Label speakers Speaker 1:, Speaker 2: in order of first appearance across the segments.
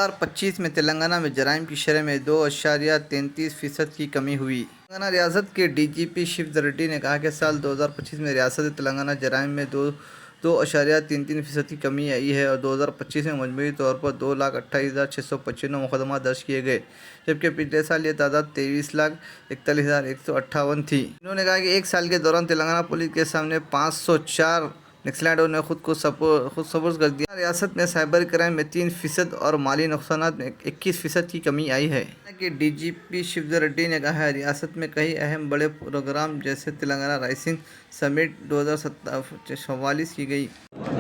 Speaker 1: 2025 में तेलंगाना में जराइम की शरह में 2.33% की कमी हुई। तेलंगाना रियासत के डीजीपी शिव रेड्डी ने कहा कि साल 2025 में रियासत तेलंगाना जराइम में 2.33% की कमी आई है और 2025 में मजमूई तौर पर 2,28,695 मुकदमा दर्ज किए गए, जबकि पिछले साल ये तादाद 23,41,158 थी। उन्होंने कहा कि एक साल के दौरान तेलंगाना पुलिस के सामने 504 नक्सलियों ने खुद सपुर्द कर दिया। रियासत में साइबर क्राइम में 3% और माली नुकसानात में 21% की कमी आई है। कि डीजीपी शिव रेड्डी ने कहा है रियासत में कई अहम बड़े प्रोग्राम जैसे तेलंगाना राइजिंग समिट 2044 की गई।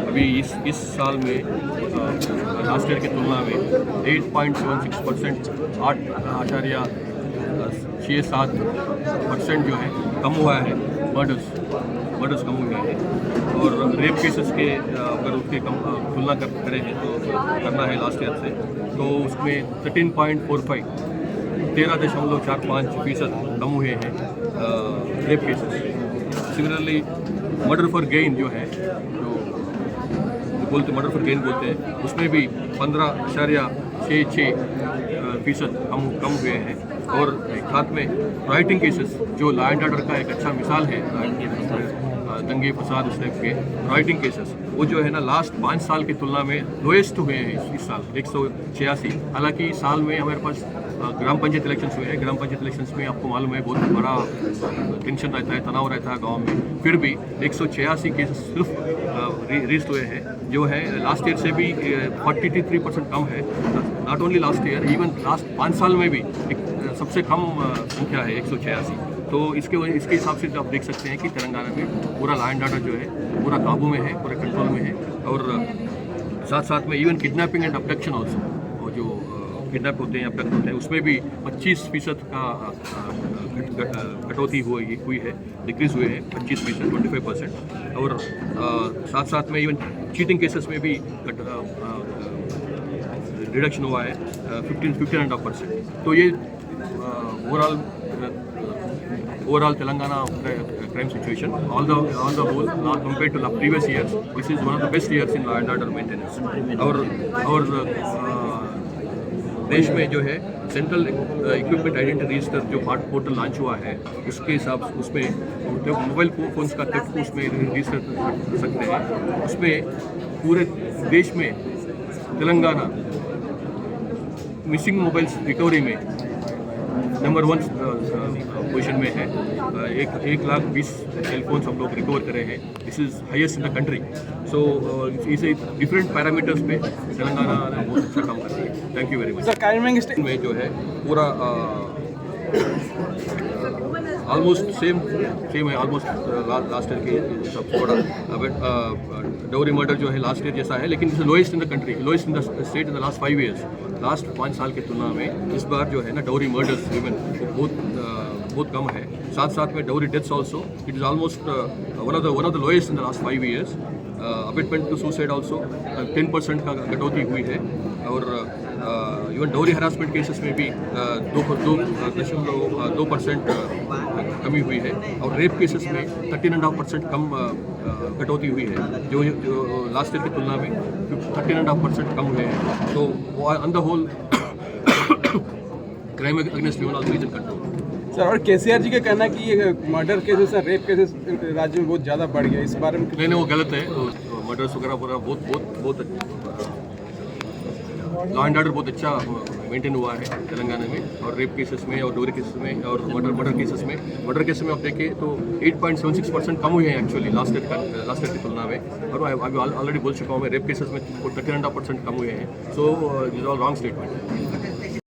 Speaker 2: अभी इस साल में लास्ट ईयर की तुलना में 8.76% 8.67% जो है कम हुआ है। मर्डर्स कम हुए हैं और रेप केसेस के अगर उसके तुलना करें हैं तो करना है लास्ट ईयर से, तो उसमें 13.45% कम हुए हैं rape cases. Similarly murder for gain जो है, जो मर्डर फॉर गेन बोलते हैं, उसमें भी 15.66% कम हुए हैं। और साथ में राइटिंग केसेस जो लॉ एंड ऑर्डर का एक अच्छा मिसाल है, दंगे फसाद उस टाइप के राइटिंग केसेस, वो जो है ना लास्ट 5 साल की तुलना में लोएस्ट हुए हैं इस साल 186। हालांकि साल में हमारे पास ग्राम पंचायत इलेक्शंस हुए हैं। ग्राम पंचायत इलेक्शंस में आपको मालूम है बहुत बड़ा टेंशन रहता है, तनाव रहता है गांव में, फिर भी 186 केसेस सिर्फ रजिस्ट हुए हैं, जो है लास्ट ईयर से भी 43% कम है। Not only last year, even last 5 साल में भी सबसे कम संख्या है 186। तो इसके हिसाब से आप देख सकते हैं कि तेलंगाना में पूरा लॉ एंड ऑर्डर जो है पूरा काबू में है, पूरे कंट्रोल में है। और साथ में even kidnapping and abduction also, और जो किडनैप होते हैं, अबडक्ट होते हैं, उसमें भी 25% का कटौती हुई है, डिक्रीज हुए हैं 25%, 25%। और साथ में इवन चीटिंग केसेस में भी रिडक्शन हुआ है 15.5%। तो ये overall Telangana crime situation, all the whole compared to the previous years, this is one of the best years in law and order maintenance. और देश में जो है सेंट्रल इक्विपमेंट आइडेंटिटी रजिस्टर जो पोर्टल लॉन्च हुआ है, उसके हिसाब से उसमें जो मोबाइल फोन्स का थेफ्ट को उसमें रजिस्टर कर सकते हैं। उसमें पूरे देश में तेलंगाना मिसिंग मोबाइल्स रिकवरी में नंबर 1 पोजीशन में है। 1,20,000 सेल फोन्स हम लोग रिकवर करे हैं। This is highest in the country. So इसे डिफरेंट पैरामीटर्स पे तेलंगाना ने बहुत अच्छा काम कर रही है। Thank you very much. में जो है पूरा ऑलमोस्ट सेम है, ऑलमोस्ट लास्ट ईयर के सब थोड़ा डोरी मर्डर जो है लास्ट ईयर जैसा है, लेकिन is lowest in the country, lowest in the state in the last 5 years. Last 5 साल की तुलना में इस बार जो है ना डोरी मर्डर्स वुमेन बहुत कम है। साथ में dowry deaths also it is almost one of the lowest in the last 5 years. Abetment to suicide also 10% का कटौती हुई है। और इवन डोरी हरासमेंट केसेस में भी 2% कमी हुई है। और रेप केसेस में 13.5% कम कटौती हुई है, जो लास्ट ईयर की तुलना में 13.5% कम हुए हैं। तो on the whole crime against human also is in control.
Speaker 3: Sir, और केसीआर जी का कहना है कि ये मर्डर केसेस और रेप केसेस राज्य में बहुत ज़्यादा बढ़ गया, इस बारे में
Speaker 2: नहीं, वो गलत है। मर्डर्स वगैरह पूरा बहुत लॉ एंड ऑर्डर बहुत अच्छा मेंटेन हुआ है तेलंगाना में। और रेप केसेस में और डोरी केसेस में और मर्डर केसेस में आप देखें तो 8.76% कम हुए हैं एक्चुअली लास्ट ईयर की तुलना में। और अभी ऑलरेडी बोल चुका हूँ मैं, रेप केसेस में 13.5% कम हुए हैं। So this all wrong statement.